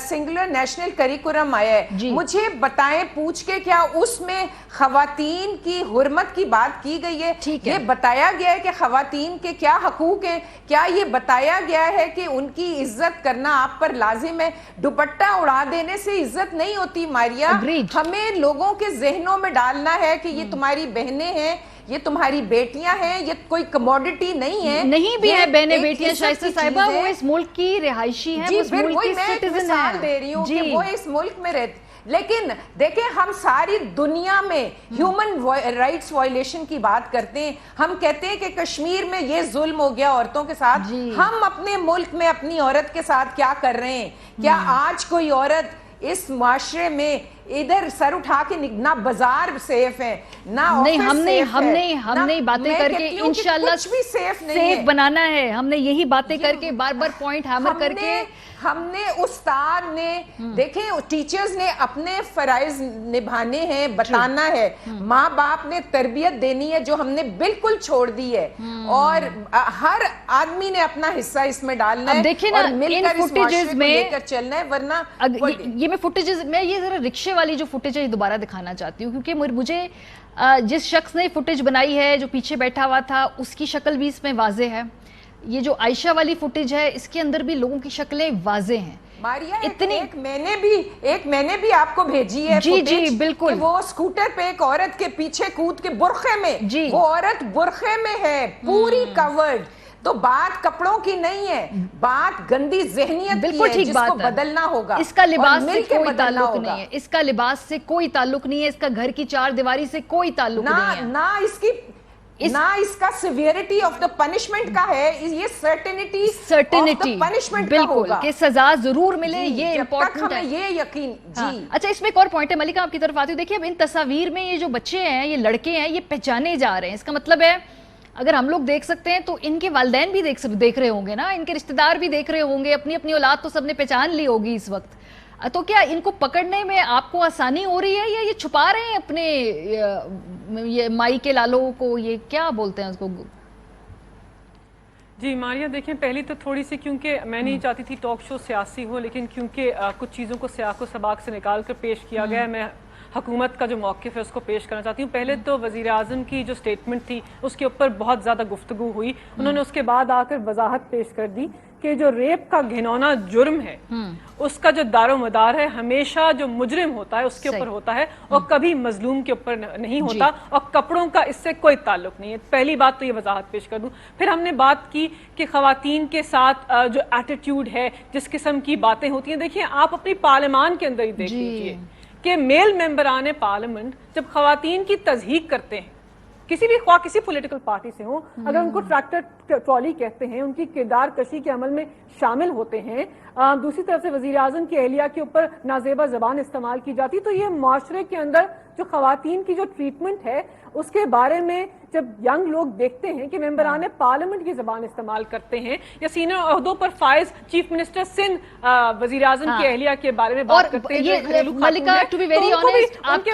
سنگولر نیشنل کریکولم آیا ہے, مجھے بتائیں پوچھ کے کیا اس میں خواتین کی حرمت کی بات کی گئی ہے؟ یہ بتایا گیا ہے کہ خواتین کے کیا حقوق ہیں؟ کیا یہ بتایا گیا ہے کہ ان کی عزت کرنا آپ پر لازم ہے؟ دوپٹہ اڑا دینے سے عزت نہیں ہوتی ماریا. ہمیں لوگوں کے ذہنوں میں ڈالنا ہے کہ یہ تمہاری بہنیں ہیں, یہ تمہاری بیٹیاں ہیں, یہ کوئی کموڈٹی نہیں ہے. نہیں بھی ہے بہنیں بیٹیاں شائستہ صاحبہ, وہ اس ملک کی رہائشی ہیں, اس ملک کی سٹیزن ہیں. میں دے رہی ہوں کہ وہ اس ملک میں رہتے, لیکن دیکھیں ہم ساری دنیا میں ہیومن رائٹس وائلیشن کی بات کرتے ہیں. ہم کہتے ہیں کہ کشمیر میں یہ ظلم ہو گیا عورتوں کے ساتھ, ہم اپنے ملک میں اپنی عورت کے ساتھ کیا کر رہے ہیں؟ کیا آج کوئی عورت اس معاشرے میں ادھر سر اٹھا کے نہ بازار سیف ہے نہ ہم نے باتیں کر کے انشاءاللہ سیف بنانا ہے. ہم نے یہی باتیں کر کے بار بار پوائنٹ ہیمر کر کے ہم نے استاد نے دیکھیں ٹیچرز نے اپنے فرائض نبھانے ہیں, بتانا ہے, ماں باپ نے تربیت دینی ہے جو ہم نے بالکل چھوڑ دی ہے, اور ہر آدمی نے اپنا حصہ اس میں ڈالنا ہے اور مل کر اس معاشرے کو لے کر چلنا ہے. ورنہ یہ میں فوٹیجز میں یہ ذرا رکشے والی جو فوٹیج ہے یہ دوبارہ دکھانا چاہتی ہوں, کیونکہ مجھے جس شخص نے فوٹیج بنائی ہے جو پیچھے بیٹھا ہوا تھا اس کی شکل بھی اس میں واضح ہے. یہ جو عائشہ والی فوٹیج ہے اس کے اندر بھی لوگوں کی شکلیں واضح ہیں. ماریا ایک میں نے بھی آپ کو بھیجی ہے جی بالکل, وہ سکوٹر پہ ایک عورت کے پیچھے کود کے برقعے میں, وہ عورت برقعے میں ہے پوری کورڈ. تو بات کپڑوں کی نہیں ہے, بات گندی ذہنیت کی ہے جس کو بدلنا ہوگا. اس کا لباس سے کوئی تعلق نہیں ہے, اس کا لباس سے کوئی تعلق نہیں ہے, اس کا گھر کی چار دیواری سے کوئی تعلق نہیں ہے, نہ اس کا سیویرٹی آف دا پنشمنٹ کا ہے, یہ سرٹینٹی پنشمنٹ کا ہوگا کہ سزا ضرور ملے. یہ امپورٹنٹ ہے, یہ یقین. جی اچھا اس میں ایک اور پوائنٹ ہے ملکہ آپ کی طرف آتی ہوں. دیکھیے اب ان تصاویر میں یہ جو بچے ہیں, یہ لڑکے ہیں, یہ پہچانے جا رہے ہیں. اس کا مطلب ہے اگر ہم لوگ دیکھ سکتے ہیں تو ان کے والدین بھی دیکھ رہے ہوں گے نا, ان کے رشتہ دار بھی دیکھ رہے ہوں گے, اپنی اولاد تو سب نے پہچان لی ہوگی اس وقت. تو کیا ان کو پکڑنے میں آپ کو آسانی ہو رہی ہے یا یہ چھپا رہے ہیں اپنے یہ مائی کے لالوں کو, یہ کیا بولتے ہیں اس کو؟ جی ماریا دیکھیں پہلی تو تھوڑی سی, کیونکہ میں نہیں چاہتی تھی ٹاک شو سیاسی ہو, لیکن کیونکہ کچھ چیزوں کو سیاق و سباق سے نکال کر پیش کیا گیا ہے, میں حکومت کا جو موقف ہے اس کو پیش کرنا چاہتی ہوں. پہلے تو وزیر اعظم کی جو سٹیٹمنٹ تھی اس کے اوپر بہت زیادہ گفتگو ہوئی. انہوں نے اس کے بعد آ کر وضاحت پیش کر دی کہ جو ریپ کا گھنونا جرم ہے اس کا جو دار و مدار ہے ہمیشہ جو مجرم ہوتا ہے اس کے اوپر ہوتا ہے, اور کبھی مظلوم کے اوپر نہیں ہوتا, اور کپڑوں کا اس سے کوئی تعلق نہیں ہے. پہلی بات تو یہ وضاحت پیش کر دوں. پھر ہم نے بات کی کہ خواتین کے ساتھ جو ایٹیٹیوڈ ہے, جس قسم کی باتیں ہوتی ہیں, دیکھیں آپ اپنی پارلیمان کے اندر ہی دیکھ لیجیے کہ میل ممبران پارلیمنٹ جب خواتین کی تضحیق کرتے ہیں, کسی بھی خواہ کسی پولیٹیکل پارٹی سے ہوں, اگر ان کو ٹریکٹر ٹرالی کہتے ہیں, ان کی کردار کشی کے عمل میں شامل ہوتے ہیں, دوسری طرف سے وزیر اعظم کی اہلیہ کے اوپر نازیبہ زبان استعمال کی جاتی, تو یہ معاشرے کے اندر جو خواتین کی جو ٹریٹمنٹ ہے اس کے بارے میں جب ینگ لوگ دیکھتے ہیں کہ ممبران پارلیمنٹ کی زبان استعمال کرتے ہیں, یا سینئر عہدوں پر فائز چیف منسٹر سندھ وزیر اعظم کی اہلیہ کے بارے میں بات کرتے ہیں, ملکہ ٹو بی ویری آنیسٹ آپ کی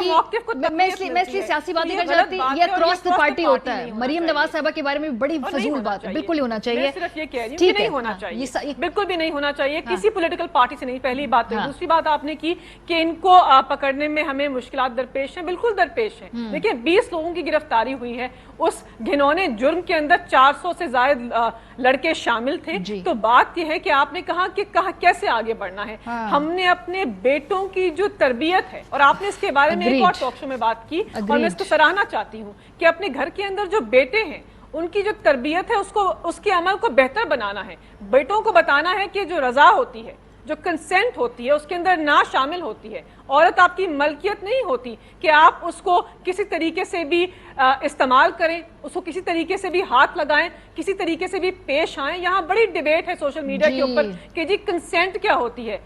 میں اس لیے سیاسی باتیں کر جاتی, یہ اکراس دی پارٹی ہوتا ہے. مریم نواز صاحبہ کے بارے میں بڑی فضول بات ہے, بالکل ہونا چاہیے. میں صرف یہ کہہ رہی ہوں کہ نہیں ہونا چاہیے, بالکل بھی نہیں ہونا چاہیے کسی پولیٹیکل پارٹی سے نہیں. پہلی بات ہے. دوسری بات آپ نے کی کہ ان کو پکڑنے میں ہمیں مشکلات درپیش ہیں, بالکل درپیش ہیں. دیکھیں 20 لوگوں کی گرفتاری ہوئی ہے, اس گھنونے جرم کے اندر 400 سے زائد لڑکے شامل تھے. تو بات یہ ہے کہ آپ نے کہا کہ کیسے آگے بڑھنا ہے. ہم نے اپنے بیٹوں کی جو تربیت ہے, اور آپ نے اس کے بارے میں ایک اور ٹاک شو میں بات کی, اور میں اس کو سراہنا چاہتی ہوں کہ اپنے گھر کے اندر جو بیٹے ہیں ان کی جو تربیت ہے اس کے عمل کو بہتر بنانا ہے. بیٹوں کو بتانا ہے کہ جو رضا ہوتی ہے, جو کنسنٹ ہوتی ہے, اس کے اندر نہ شامل ہوتی ہے. عورت آپ کی ملکیت نہیں ہوتی کہ آپ اس کو کسی طریقے سے بھی استعمال کریں, اس کو کسی طریقے سے بھی ہاتھ لگائیں, کسی طریقے سے بھی پیش آئیں. یہاں بڑی ڈیبیٹ ہے سوشل میڈیا کے اوپر کہ جی کنسنٹ کیا ہوتی ہے,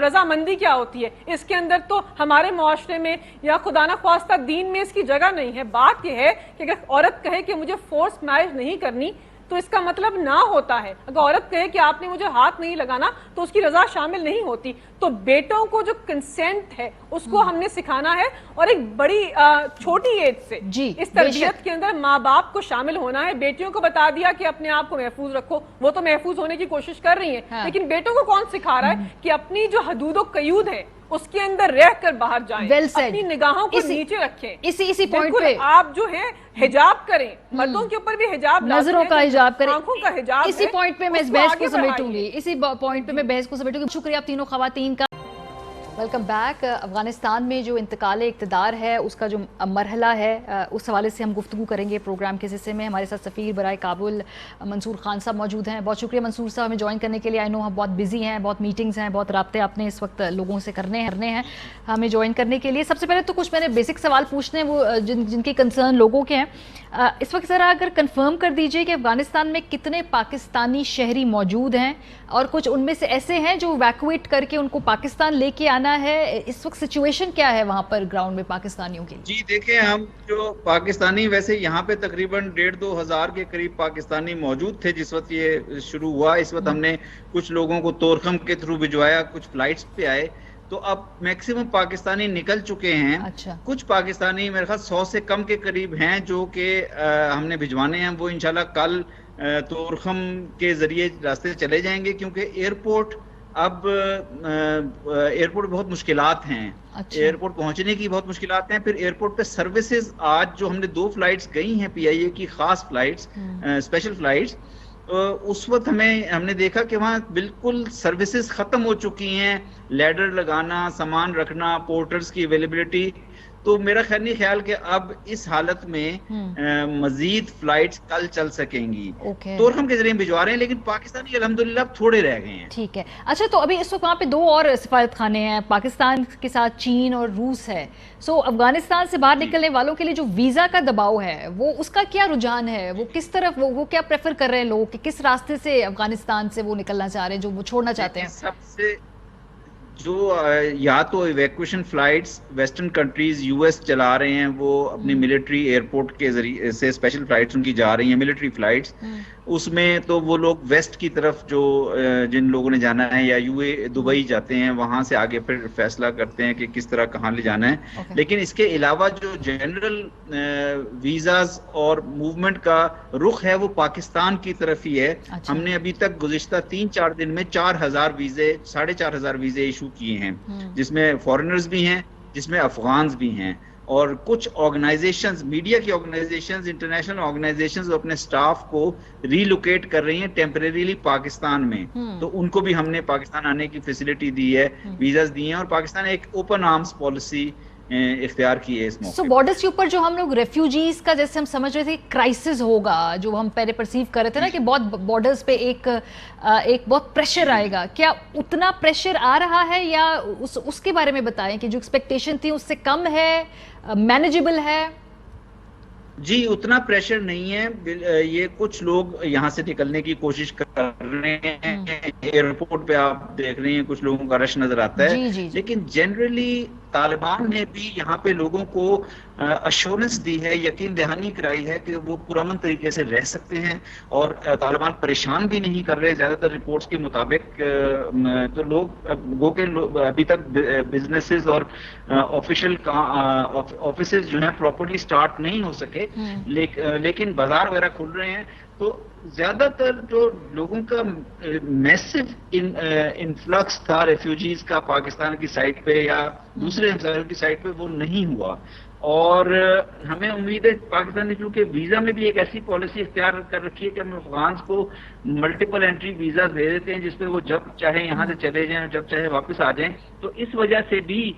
رضامندی کیا ہوتی ہے. اس کے اندر تو ہمارے معاشرے میں یا خدا نخواستہ دین میں اس کی جگہ نہیں ہے. بات یہ ہے کہ اگر عورت کہے کہ مجھے فورس میرج نہیں کرنی, تو اس کا مطلب نہ ہوتا ہے. اگر عورت کہے کہ آپ نے مجھے ہاتھ نہیں لگانا تو اس کی رضا شامل نہیں ہوتی. تو بیٹوں کو جو کنسینٹ ہے اس کو ہم نے سکھانا ہے, اور ایک بڑی چھوٹی ایج سے اس تربیت کے اندر ماں باپ کو شامل ہونا ہے. بیٹیوں کو بتا دیا کہ اپنے آپ کو محفوظ رکھو, وہ تو محفوظ ہونے کی کوشش کر رہی ہیں, لیکن بیٹوں کو کون سکھا رہا ہے کہ اپنی جو حدود و قیود ہے اس کے اندر رہ کر باہر جائیں, اپنی نگاہوں کو نیچے رکھیں. اسی پوائنٹ پہ آپ جو ہے حجاب کریں, مردوں کے اوپر بھی حجاب, نظروں کا حجاب کریں, آنکھوں کا حجاب. اسی پوائنٹ پہ میں اس بحث کو سمیٹوں گی, اسی پوائنٹ پہ میں بحث کو سمیٹوں گی. شکریہ آپ تینوں خواتین کا. Welcome back. افغانستان میں جو انتقال اقتدار ہے اس کا جو مرحلہ ہے اس حوالے سے ہم گفتگو کریں گے پروگرام کے حصے میں. ہمارے ساتھ سفیر برائے کابل منصور خان صاحب موجود ہیں. بہت شکریہ منصور صاحب ہمیں جوائن کرنے کے لیے. آئی نو ہم بہت بزی ہیں, بہت میٹنگز ہیں, بہت رابطے آپ نے اس وقت لوگوں سے کرنے ہیں ہمیں جوائن کرنے کے لیے. سب سے پہلے تو کچھ میں نے بیسک سوال پوچھنے ہیں وہ جن کے کنسرن لوگوں کے ہیں. اس وقت ذرا اگر کنفرم کر دیجئے کہ افغانستان میں کتنے پاکستانی شہری موجود ہیں, اور کچھ ان میں سے ایسے ہیں جو ایویکویٹ کر کے ان کو پاکستان لے کے آنا ہے. اس وقت سچویشن کیا ہے وہاں پر گراؤنڈ میں پاکستانیوں کے لیے؟ جی دیکھیں, ہم جو پاکستانی ویسے یہاں پہ تقریباً 1,500-2 ہزار کے قریب پاکستانی موجود تھے جس وقت یہ شروع ہوا. اس وقت ہم نے کچھ لوگوں کو تورخم کے تھرو بھجوایا, کچھ فلائٹس پہ آئے, تو اب میکسیمم پاکستانی نکل چکے ہیں. کچھ پاکستانی میرے خیال 100 سے کم کے قریب ہیں جو کہ ہم نے بھجوانے ہیں. وہ انشاءاللہ کل تورخم کے ذریعے راستے چلے جائیں گے, کیونکہ ایئرپورٹ بہت مشکلات ہیں. ایئرپورٹ پہنچنے کی بہت مشکلات ہیں. پھر ایئرپورٹ پہ سروسز آج جو ہم نے 2 فلائٹس گئی ہیں PIA کی خاص فلائٹس, اسپیشل فلائٹس, اس وقت ہم نے دیکھا کہ وہاں بالکل سروسز ختم ہو چکی ہیں. لیڈر لگانا, سامان رکھنا, پورٹرز کی اویلیبلٹی. تو میرا خیال کہ اب اس حالت میں مزید فلائٹس کل چل سکیں گی. تورخم کے ذریعے بھجوا رہے ہیں, لیکن پاکستانی الحمدللہ اب تھوڑے رہ گئے ہیں. ٹھیک ہے. اچھا, تو ابھی اس وقت وہاں پہ 2 اور سفارت خانے ہیں, پاکستان کے ساتھ چین اور روس ہے. سو افغانستان سے باہر نکلنے والوں کے لیے جو ویزا کا دباؤ ہے وہ اس کا کیا رجحان ہے؟ وہ کس طرف, وہ کیا پریفر کر رہے ہیں لوگ کہ کس راستے سے افغانستان سے وہ نکلنا چاہ رہے ہیں جو وہ چھوڑنا چاہتے ہیں؟ سب سے جو یا تو evacuation flights western countries US چلا رہے ہیں, وہ اپنی ملٹری ایئرپورٹ کے ذریعے سے اسپیشل فلائٹس ان کی جا رہی ہیں, ملٹری فلائٹس. اس میں تو وہ لوگ ویسٹ کی طرف جو جن لوگوں نے جانا ہے یا UAE دبئی جاتے ہیں, وہاں سے آگے پھر فیصلہ کرتے ہیں کہ کس طرح کہاں لے جانا ہے. لیکن اس کے علاوہ جو جنرل ویزاز اور موومنٹ کا رخ ہے وہ پاکستان کی طرف ہی ہے. ہم نے ابھی تک گزشتہ 3-4 دن میں 4,000 ویزے 4,500 ویزے ایشو کیے ہیں, جس میں فارنرز بھی ہیں, جس میں افغانز بھی ہیں, اور کچھ آرگنائزیشنز, میڈیا کی آرگنائزیشنز, انٹرنیشنل آرگنائزیشنز اپنے سٹاف کو ری لوکیٹ کر رہی ہیں ٹیمپریریلی پاکستان میں. تو ان کو بھی ہم نے پاکستان آنے کی فیسلٹی دی ہے, ویزاز دیے ہیں, اور پاکستان ایک اوپن آرمز پالیسی اختیار کی ہے اس موقع. سو بارڈرز کے اوپر جو ہم لوگ ریفیوجیز کا جیسے ہم سمجھ رہے تھے کرائسس ہوگا, جو ہم پہلے پرسیو کر رہے تھے نا کہ بہت بارڈرز پہ ایک بہت پریشر آئے گا, کیا اتنا پریشر آ رہا ہے یا اس کے بارے میں بتائیں کہ جو ایکسپیکٹیشن تھی اس سے کم ہے, مینیجبل ہے؟ جی اتنا پریشر نہیں ہے. یہ کچھ لوگ یہاں سے نکلنے کی کوشش کر رہے ہیں, ایئرپورٹ پہ آپ دیکھ رہے ہیں کچھ لوگوں کا رش نظر آتا ہے. لیکن جنرلی طالبان نے بھی یہاں پہ لوگوں کو اشورنس دی ہے, یقین دہانی کرائی ہے کہ وہ پرامن طریقے سے رہ سکتے ہیں, اور طالبان پریشان بھی نہیں کر رہے. زیادہ تر رپورٹس کے مطابق تو لوگ گو کے ابھی تک بزنسز اور آفیشیل آفیسز جو ہیں پراپرلی سٹارٹ نہیں ہو سکے, لیکن بازار وغیرہ کھل رہے ہیں. تو زیادہ تر جو لوگوں کا میسو انفلکس تھا ریفیوجیز کا پاکستان کی سائٹ پہ یا دوسرے ہمسایوں کی سائٹ پہ, وہ نہیں ہوا. اور ہمیں امید ہے پاکستان نے چونکہ ویزا میں بھی ایک ایسی پالیسی اختیار کر رکھی ہے کہ ہم افغانز کو ملٹیپل انٹری ویزا دے دیتے ہیں, جس پہ وہ جب چاہے یہاں سے چلے جائیں, جب چاہے واپس آ جائیں. تو اس وجہ سے بھی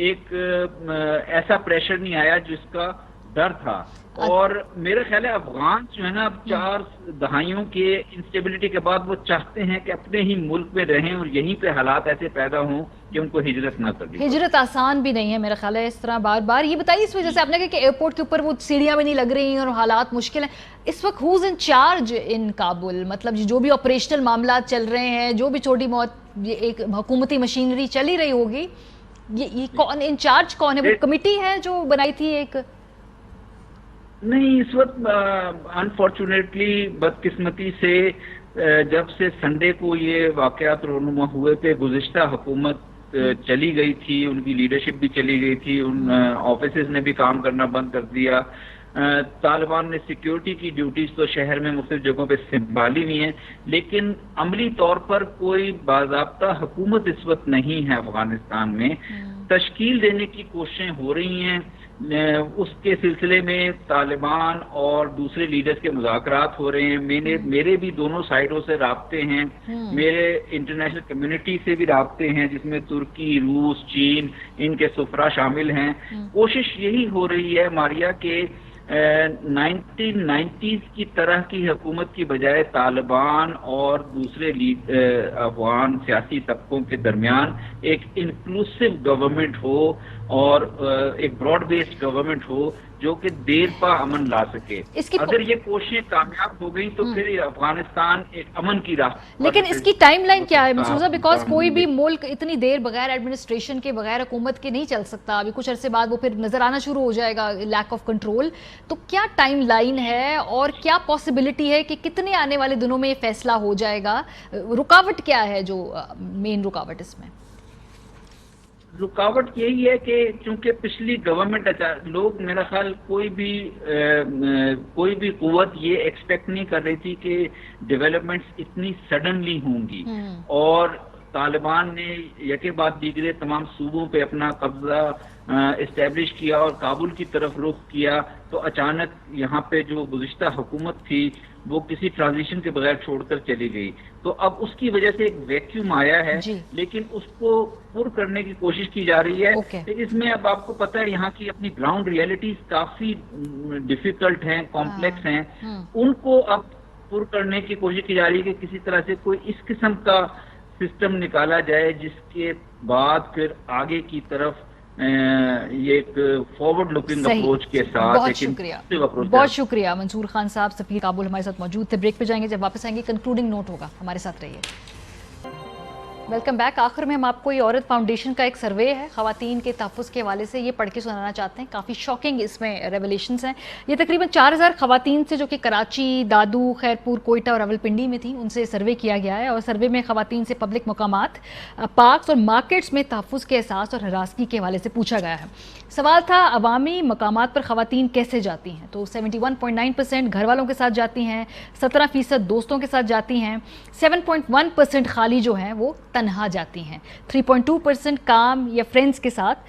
ایک ایسا پریشر نہیں آیا جس کا ڈر تھا. اور میرا خیال ہے افغان جو ہے نا اب 4 دہائیوں کے انسٹیبلٹی کے بعد وہ چاہتے ہیں کہ اپنے ہی ملک میں رہیں, اور یہیں پہ حالات ایسے پیدا ہوں کہ ان کو ہجرت نہ کرنی. ہجرت آسان بھی نہیں ہے میرا خیال ہے اس طرح بار بار. یہ بتائیے اس وجہ سے آپ نے کہا کہ ایئرپورٹ کے اوپر وہ سیڑھیاں بھی نہیں لگ رہی ہیں اور حالات مشکل ہیں, اس وقت ہوز ان چارج ان کابل؟ مطلب جو بھی آپریشنل معاملات چل رہے ہیں, جو بھی چھوٹی موت ایک حکومتی مشینری چل ہی رہی ہوگی, یہ کون ان چارج کون ہے؟ وہ کمیٹی ہے جو بنائی تھی ایک نہیں، اس وقت انفارچونیٹلی بدقسمتی سے جب سے سنڈے کو یہ واقعات رونما ہوئے تھے، گزشتہ حکومت چلی گئی تھی، ان کی لیڈرشپ بھی چلی گئی تھی، ان آفیسز نے بھی کام کرنا بند کر دیا، طالبان نے سیکیورٹی کی ڈیوٹیز تو شہر میں مختلف جگہوں پہ سنبھالی ہوئی ہیں، لیکن عملی طور پر کوئی باضابطہ حکومت اس وقت نہیں ہے افغانستان میں۔ تشکیل دینے کی کوششیں ہو رہی ہیں، اس کے سلسلے میں طالبان اور دوسرے لیڈرز کے مذاکرات ہو رہے ہیں، میرے بھی دونوں سائڈوں سے رابطے ہیں، میرے انٹرنیشنل کمیونٹی سے بھی رابطے ہیں جس میں ترکی، روس، چین، ان کے سفراء شامل ہیں۔ کوشش یہی ہو رہی ہے ماریا کہ 1990s کی طرح کی حکومت کی بجائے طالبان اور دوسرے افغان سیاسی طبقوں کے درمیان ایک انکلوسو گورنمنٹ ہو اور ایک براڈ بیسڈ گورنمنٹ ہو جو کہ دیر پا امن لا سکے۔ اگر یہ کوششیں کامیاب ہو گئی تو پھر افغانستان ایک امن کی راہ۔ لیکن اس کی ٹائم لائن کیا ہے منصور صاحب؟ بیکاز کوئی بھی ملک اتنی دیر بغیر ایڈمنسٹریشن کے، بغیر حکومت کے نہیں چل سکتا، ابھی کچھ عرصے بعد وہ پھر نظر آنا شروع ہو جائے گا لیک آف کنٹرول۔ تو کیا ٹائم لائن ہے اور کیا پاسبلٹی ہے کہ کتنے آنے والے دنوں میں یہ فیصلہ ہو جائے گا؟ رکاوٹ کیا ہے جو مین رکاوٹ اس میں؟ رکاوٹ یہی ہے کہ چونکہ پچھلی گورنمنٹ لوگ میرا خیال کوئی بھی قوت یہ ایکسپیکٹ نہیں کر رہی تھی کہ ڈیولپمنٹس اتنی سڈنلی ہوں گی، اور طالبان نے یکے بعد دیگرے تمام صوبوں پہ اپنا قبضہ اسٹیبلش کیا اور کابل کی طرف رخ کیا، تو اچانک یہاں پہ جو گزشتہ حکومت تھی وہ کسی ٹرانزیشن کے بغیر چھوڑ کر چلی گئی، تو اب اس کی وجہ سے ایک ویکیوم آیا ہے، لیکن اس کو پر کرنے کی کوشش کی جا رہی ہے۔ اس میں اب آپ کو پتہ ہے یہاں کی اپنی گراؤنڈ ریئلٹیز کافی ڈیفیکلٹ ہیں، کمپلیکس ہیں، ان کو اب پر کرنے کی کوشش کی جا رہی ہے کہ کسی طرح سے کوئی اس قسم کا سسٹم نکالا جائے جس کے بعد پھر آگے کی طرف یہ ایک فارورڈ لوکنگ اپروچ کے ساتھ۔ بہت شکریہ منصور خان صاحب، سفیر کابل ہمارے ساتھ موجود تھے۔ بریک پہ جائیں گے، جب واپس آئیں گے کنکلوڈنگ نوٹ ہوگا، ہمارے ساتھ رہیے۔ Welcome back. آخر میں ہم آپ کو یہ عورت فاؤنڈیشن کا ایک سروے ہے خواتین کے تحفظ کے حوالے سے، یہ پڑھ کے سنانا چاہتے ہیں۔ کافی شاکنگ اس میں ریولیشنز ہیں۔ یہ تقریباً 4000 خواتین سے جو کہ کراچی، دادو، خیرپور، کوئٹہ اور راولپنڈی میں تھیں، ان سے سروے کیا گیا ہے، اور سروے میں خواتین سے پبلک مقامات، پارکس اور مارکیٹس میں تحفظ کے احساس اور ہراسگی کے حوالے سے پوچھا گیا ہے۔ سوال تھا عوامی مقامات پر خواتین کیسے جاتی ہیں، تو 71.9% گھر والوں کے ساتھ جاتی ہیں، 17% دوستوں کے ساتھ جاتی ہیں، 7.1% خالی جو ہیں وہ تنہا جاتی ہیں، 3.2% کام یا فرینڈز کے ساتھ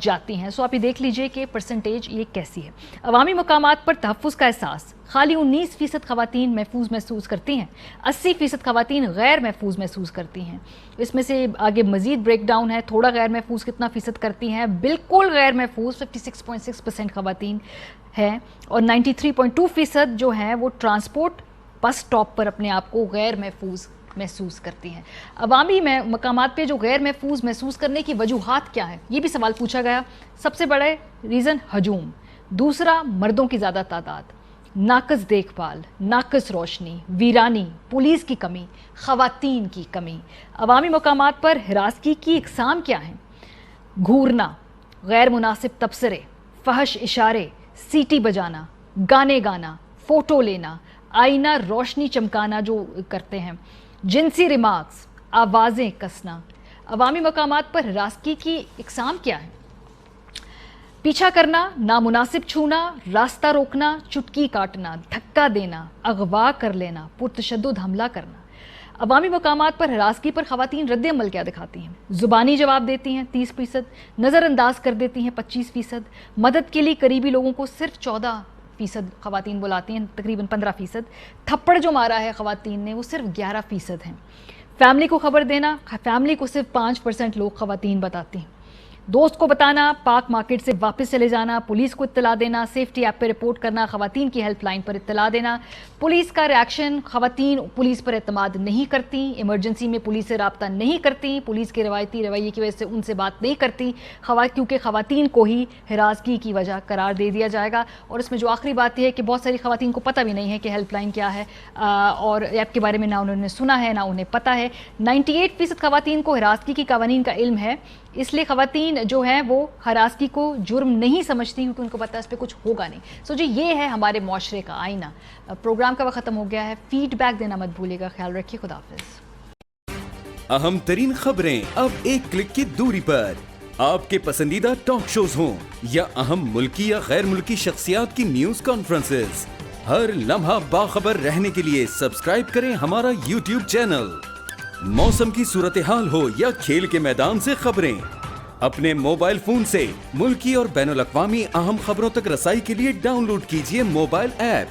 جاتی ہیں۔ سو آپ یہ دیکھ لیجئے کہ پرسنٹیج یہ کیسی ہے۔ عوامی مقامات پر تحفظ کا احساس، خالی 19% خواتین محفوظ محسوس کرتی ہیں، 80% خواتین غیر محفوظ محسوس کرتی ہیں۔ اس میں سے آگے مزید بریک ڈاؤن ہے، تھوڑا غیر محفوظ کتنا فیصد کرتی ہیں، بالکل غیر محفوظ 56.6% خواتین ہیں، اور 93.2% جو ہیں وہ ٹرانسپورٹ بس اسٹاپ پر اپنے آپ کو غیر محفوظ محسوس کرتی ہیں۔ عوامی مقامات پہ جو غیر محفوظ محسوس کرنے کی وجوہات کیا ہیں، یہ بھی سوال پوچھا گیا۔ سب سے بڑے ریزن ہجوم، دوسرا مردوں کی زیادہ تعداد، ناقص دیکھ بھال، ناقص روشنی، ویرانی، پولیس کی کمی، خواتین کی کمی۔ عوامی مقامات پر ہراسگی کی اقسام کیا ہیں؟ گھورنا، غیر مناسب تبصرے، فحش اشارے، سیٹی بجانا، گانے گانا، فوٹو لینا، آئینہ روشنی چمکانا جو کرتے ہیں، جنسی ریمارکس، آوازیں کسنا۔ عوامی مقامات پر ہراسگی کی اقسام کیا ہیں؟ پیچھا کرنا، نامناسب چھونا، راستہ روکنا، چٹکی کاٹنا، دھکا دینا، اغوا کر لینا، پرتشدد حملہ کرنا۔ عوامی مقامات پر ہراسگی پر خواتین رد عمل کیا دکھاتی ہیں؟ زبانی جواب دیتی ہیں 30%، نظر انداز کر دیتی ہیں 25%، مدد کے لیے قریبی لوگوں کو صرف 14% خواتین بلاتی ہیں، تقریباً 15%، تھپڑ جو مارا ہے خواتین نے وہ صرف 11% ہیں۔ فیملی کو خبر دینا، فیملی کو صرف 5% لوگ خواتین بتاتی ہیں۔ دوست کو بتانا، پارک مارکیٹ سے واپس چلے جانا، پولیس کو اطلاع دینا، سیفٹی ایپ پہ رپورٹ کرنا، خواتین کی ہیلپ لائن پر اطلاع دینا۔ پولیس کا ریاکشن، خواتین پولیس پر اعتماد نہیں کرتی، ایمرجنسی میں پولیس سے رابطہ نہیں کرتی، پولیس کے روایتی رویے کی وجہ سے ان سے بات نہیں کرتی، کیونکہ خواتین کو ہی ہراسگی کی وجہ قرار دے دیا جائے گا۔ اور اس میں جو آخری بات یہ ہے کہ بہت ساری خواتین کو پتہ بھی نہیں ہے کہ ہیلپ لائن کیا ہے، اور ایپ کے بارے میں نہ انہوں نے سنا ہے نہ انہیں پتہ ہے۔ 98% خواتین کو ہراسگی کی قوانین کا علم ہے، اس لیے خواتین خواتین جو ہیں وہ ہراسگی کو جرم نہیں سمجھتی کیونکہ ان کو پتہ ہے اس پہ کچھ ہوگا نہیں. سو جی یہ ہے ہمارے معاشرے کا آئینہ. پروگرام کا وقت ختم ہو گیا ہے. فیڈ بیک دینا مت بھولیے گا. خیال رکھیے. خدا حافظ. اہم ترین خبریں اب ایک کلک کی دوری پر. آپ کے پسندیدہ ٹاک شوز ہوں یا اہم ملکی یا غیر ملکی شخصیات کی نیوز کانفرنسز، ہر لمحہ باخبر رہنے کے لیے سبسکرائب کریں ہمارا YouTube چینل. موسم کی صورتحال ہو یا کھیل کے میدان سے خبریں، اپنے موبائل فون سے ملکی اور بین الاقوامی اہم خبروں تک رسائی کے لیے ڈاؤن لوڈ کیجیے موبائل ایپ.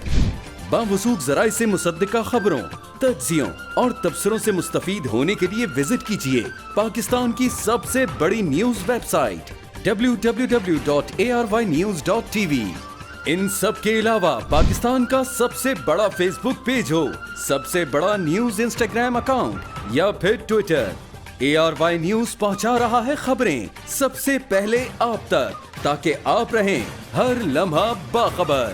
باوثوق ذرائع سے مصدقہ خبروں، تجزیوں اور تبصروں سے مستفید ہونے کے لیے وزٹ کیجیے پاکستان کی سب سے بڑی نیوز ویب سائٹ www.arYnews.tv. ان سب کے علاوہ پاکستان کا سب سے بڑا فیس بک پیج ہو، سب سے بڑا نیوز انسٹاگرام اکاؤنٹ یا پھر ٹویٹر، ARY نیوز پہنچا رہا ہے خبریں سب سے پہلے آپ تک تاکہ آپ رہیں ہر لمحہ باخبر.